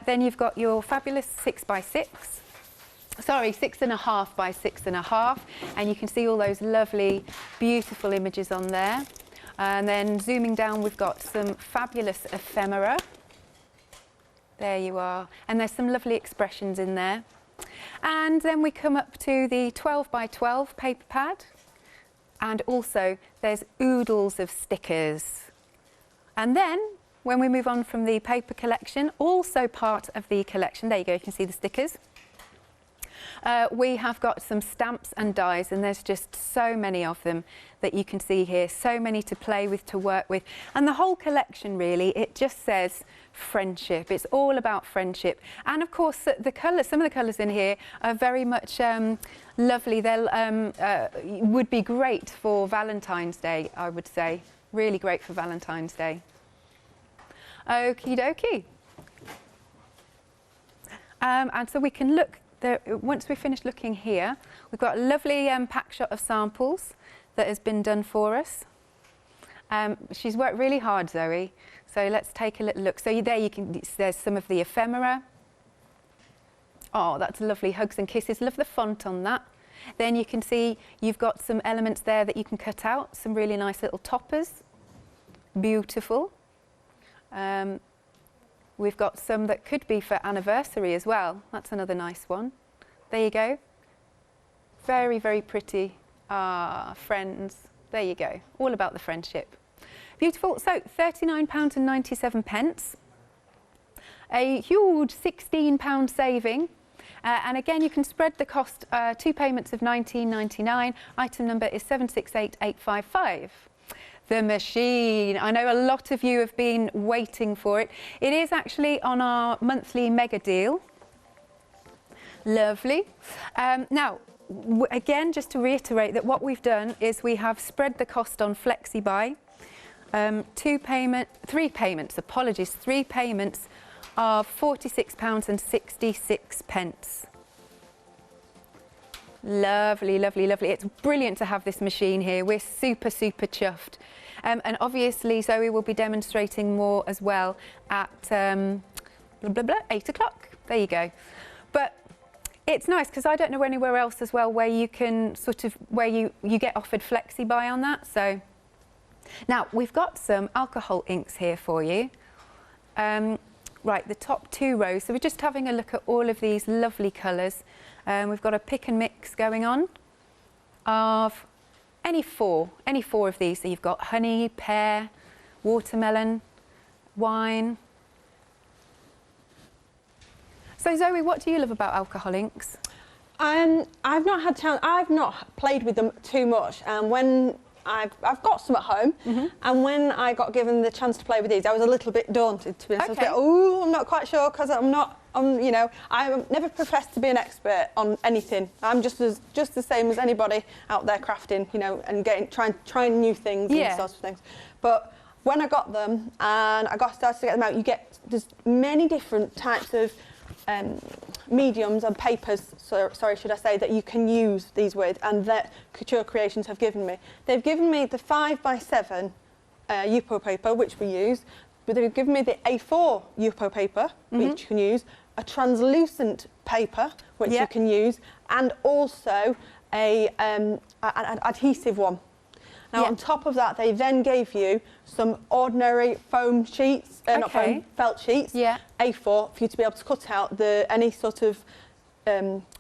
S1: Then you've got your fabulous 6x6. Sorry, 6.5 by 6.5, and you can see all those lovely, beautiful images on there. And then zooming down, we've got some fabulous ephemera. There you are. And there's some lovely expressions in there. And then we come up to the 12 by 12 paper pad. And also there's oodles of stickers. And then when we move on from the paper collection, also part of the collection, there you go, you can see the stickers. We have got some stamps and dies, and there's just so many of them that you can see here, so many to play with, to work with. And the whole collection really, it just says friendship. It's all about friendship. And of course, the colours, some of the colours in here are very much lovely. They'll would be great for Valentine's Day, I would say. Really great for Valentine's Day. Okie dokie. And so we can look. Once we finish looking here, we've got a lovely pack shot of samples that has been done for us. She's worked really hard, Zoe. So let's take a little look. So there you can, there's some of the ephemera. Oh, that's lovely. Hugs and kisses. Love the font on that. Then you can see you've got some elements there that you can cut out. Some really nice little toppers. Beautiful. We've got some that could be for anniversary as well. That's another nice one. There you go. Very, very pretty. Ah, friends. There you go. All about the friendship. Beautiful. So £39.97. A huge £16 saving. And again, you can spread the cost, 2 payments of £19.99. Item number is 768855. The machine. I know a lot of you have been waiting for it. It is actually on our monthly mega deal. Lovely. Now, again, just to reiterate that what we've done is we have spread the cost on FlexiBuy. 3 payments of £46.66. Lovely, lovely, lovely. It's brilliant to have this machine here. We're super, super chuffed. And obviously Zoe will be demonstrating more as well at 8 o'clock. There you go. But it's nice because I don't know anywhere else as well where you can sort of, where you get offered FlexiBuy on that. So now we've got some alcohol inks here for you. Right, the top 2 rows. So we're just having a look at all of these lovely colours. We've got a pick and mix going on of any four of these. So you've got honey, pear, watermelon, wine. So Zoe, what do you love about alcohol inks?
S2: I've not played with them too much, and when I've got some at home, and when I got given the chance to play with these, I was a little bit daunted, to be honest.
S1: Okay.
S2: I was a bit, oh, I'm not quite sure, because I'm not, you know, I've never professed to be an expert on anything. I'm just the same as anybody out there crafting, you know, and trying new things and sorts of things. But when I got them and I started to get them out, there's many different types of mediums and papers, sorry, should I say, that you can use these with, and that Couture Creations have given me. They've given me the 5x7 Yupo paper, which we use, but they've given me the A4 Yupo paper, which you can use, a translucent paper, which you can use, and also an adhesive one. Now, on top of that, they then gave you some ordinary foam sheets, not foam, felt sheets, A4, for you to be able to cut out any sort of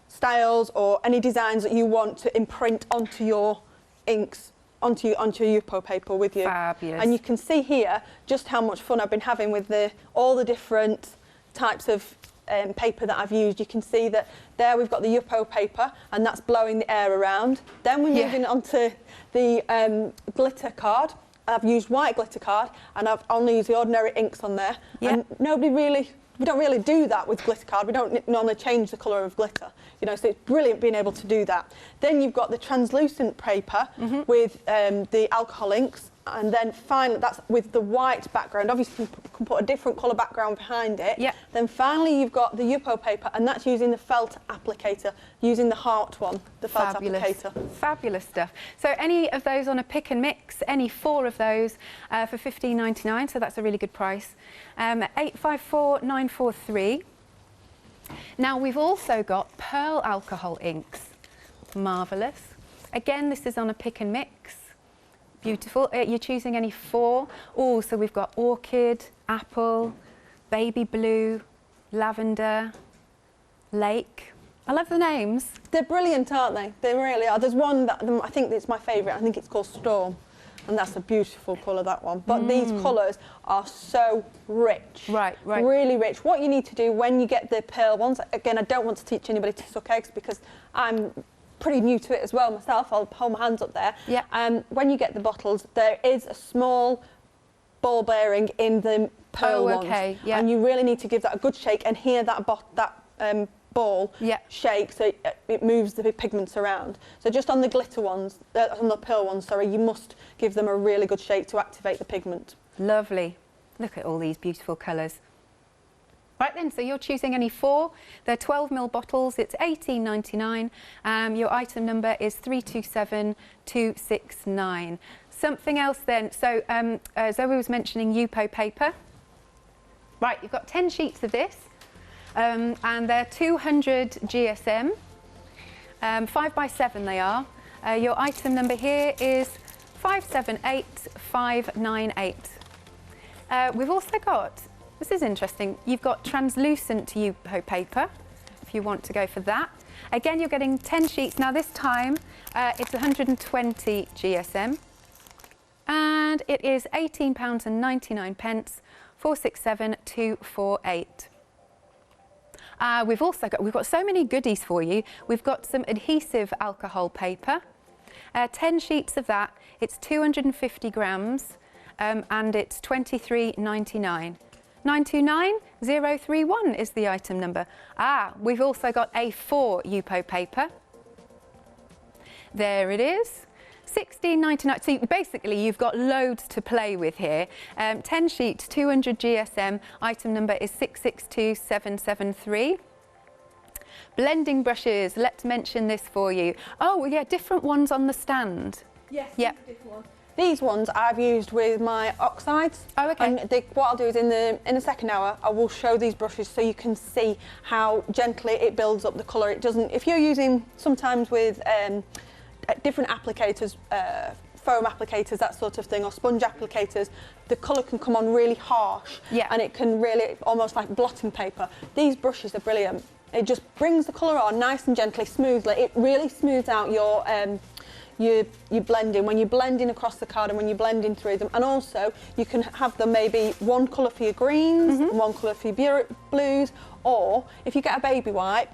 S2: styles or any designs that you want to imprint onto your inks, onto your Yupo paper with you.
S1: Fabulous.
S2: And you can see here just how much fun I've been having with all the different types of paper that I've used. You can see that there we've got the Yupo paper, and that's blowing the air around. Then we're moving on to the glitter card. I've used white glitter card, and I've only used the ordinary inks on there. And we don't really do that with glitter card. We don't normally change the colour of glitter, you know, so it's brilliant being able to do that. Then you've got the translucent paper with the alcohol inks, and then finally that's with the white background. Obviously you can put a different colour background behind it. Then finally you've got the Yupo paper, and that's using the felt applicator, using the heart one, the felt applicator.
S1: Fabulous stuff. So any of those on a pick and mix, any 4 of those for £15.99, so that's a really good price. 854943. Now we've also got pearl alcohol inks. Marvellous. Again, this is on a pick and mix. Beautiful. You're choosing any 4. Oh, so we've got orchid, apple, baby blue, lavender, lake. I love the names.
S2: They're brilliant, aren't they? They really are. There's one that I think it's my favourite. I think it's called Storm, and that's a beautiful colour, that one. But these colours are so rich.
S1: Right.
S2: Really rich. What you need to do when you get the pearl ones, again, I don't want to teach anybody to suck eggs because I'm pretty new to it as well myself. I'll hold my hands up there.
S1: Yeah.
S2: When you get the bottles, there is a small ball bearing in the pearl ones.
S1: Okay. Yeah.
S2: And you really need to give that a good shake and hear that ball shake so it moves the pigments around. So just on the glitter ones, on the pearl ones, sorry, you must give them a really good shake to activate the pigment.
S1: Lovely. Look at all these beautiful colours. Right then, so you're choosing any 4. They're 12ml bottles. It's $18.99. Your item number is 327269. Something else then. So Zoe was mentioning Yupo paper. Right, you've got 10 sheets of this. And they're 200 GSM, 5x7 they are. Your item number here is 578598. We've also got, this is interesting, you've got translucent Yupo paper, if you want to go for that. Again, you're getting 10 sheets. Now this time, it's 120 GSM, and it is £18.99, 467248. We've got so many goodies for you. We've got some adhesive alcohol paper, 10 sheets of that. It's 250 grams, and it's £23.99. 929031 is the item number. We've also got A4 Yupo paper. There it is. £16.99. So basically, you've got loads to play with here. 10 sheets, 200 GSM. Item number is 662773. Blending brushes. Let's mention this for you. Oh, yeah, different ones on the stand.
S2: Yes,
S1: yep.
S2: different ones. These ones I've used with my oxides.
S1: Oh, okay.
S2: And what I'll do is in the second hour, I will show these brushes so you can see how gently it builds up the colour. It doesn't. If you're using sometimes with different applicators, foam applicators, that sort of thing, or sponge applicators, the colour can come on really harsh, and it can really, almost like blotting paper. These brushes are brilliant. It just brings the colour on nice and gently, smoothly. It really smooths out your blending when you're blending across the card and when you're blending through them. And also, you can have them maybe one colour for your greens, and one colour for your blues, or if you get a baby wipe,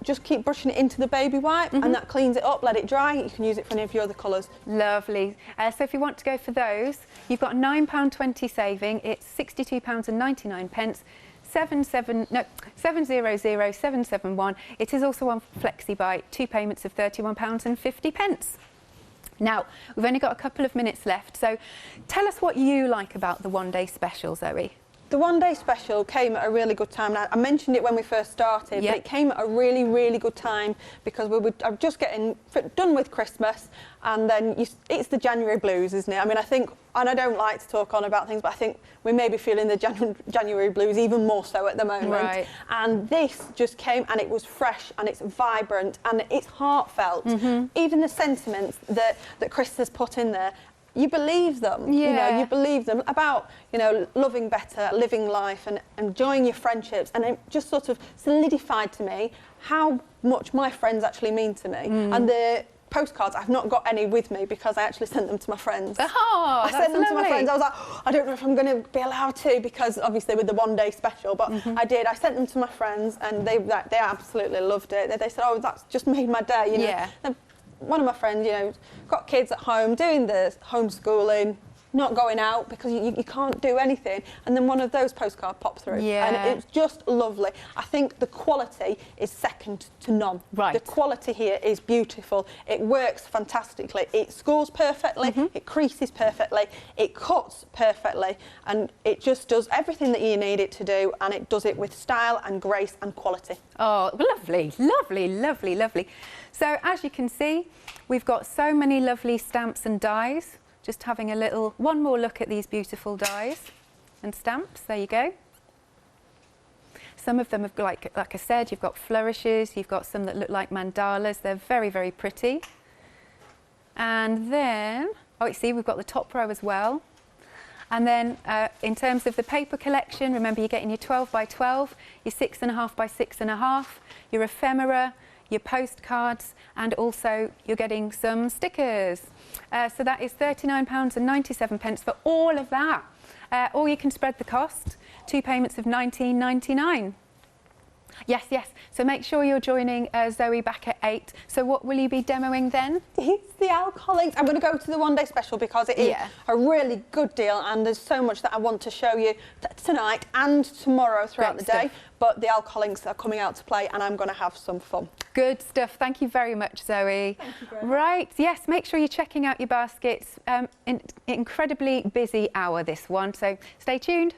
S2: just keep brushing it into the baby wipe, and that cleans it up, let it dry. You can use it for any of your other colours.
S1: Lovely. So if you want to go for those, you've got £9.20 saving. It's £62.99. 700771. It is also on FlexiBuy, 2 payments of £31.50. Now, we've only got a couple of minutes left, so tell us what you like about the one-day special, Zoe.
S2: The one-day special came at a really good time. Now, I mentioned it when we first started, but it came at a really, really good time because I'm just getting done with Christmas, and then it's the January blues, isn't it? I mean, I think, and I don't like to talk on about things, but I think we may be feeling the January blues even more so at the moment.
S1: Right.
S2: And this just came, and it was fresh, and it's vibrant, and it's heartfelt. Even the sentiments that Chris has put in there, you believe them. You know, you believe them about, loving better, living life and enjoying your friendships. And it just sort of solidified to me how much my friends actually mean to me. And the postcards, I've not got any with me because I actually sent them to my friends.
S1: Oh,
S2: I sent them to my friends. I was like, I don't know if I'm going to be allowed to, because obviously with the one-day special, but I did. I sent them to my friends, and they absolutely loved it. They said, oh, that's just made my day. One of my friends, got kids at home doing the homeschooling, not going out because you can't do anything, and then one of those postcards popped through, and it's just lovely. I think the quality is second to none.
S1: Right.
S2: The quality here is beautiful. It works fantastically. It scores perfectly. It creases perfectly. It cuts perfectly, and it just does everything that you need it to do, and it does it with style and grace and quality.
S1: Oh, lovely, lovely, lovely, lovely. So as you can see, we've got so many lovely stamps and dies. Just having one more look at these beautiful dies and stamps. There you go. Some of them have, like I said, you've got flourishes, you've got some that look like mandalas. They're very, very pretty. And then, you see, we've got the top row as well. And then in terms of the paper collection, remember you're getting your 12 by 12, your 6.5 by 6.5, your ephemera, your postcards, and also you're getting some stickers. So that is £39.97 for all of that. Or you can spread the cost, 2 payments of £19.99. Yes, yes. So make sure you're joining Zoe back at 8. So what will you be demoing then?
S2: It's the alcohol inks. I'm going to go to the one-day special because it is a really good deal, and there's so much that I want to show you tonight and tomorrow throughout the day. But the alcohol inks are coming out to play, and I'm going to have some fun.
S1: Good stuff. Thank you very much, Zoe.
S2: Thank you very much.
S1: Right, yes, make sure you're checking out your baskets. Incredibly busy hour, this one, so stay tuned.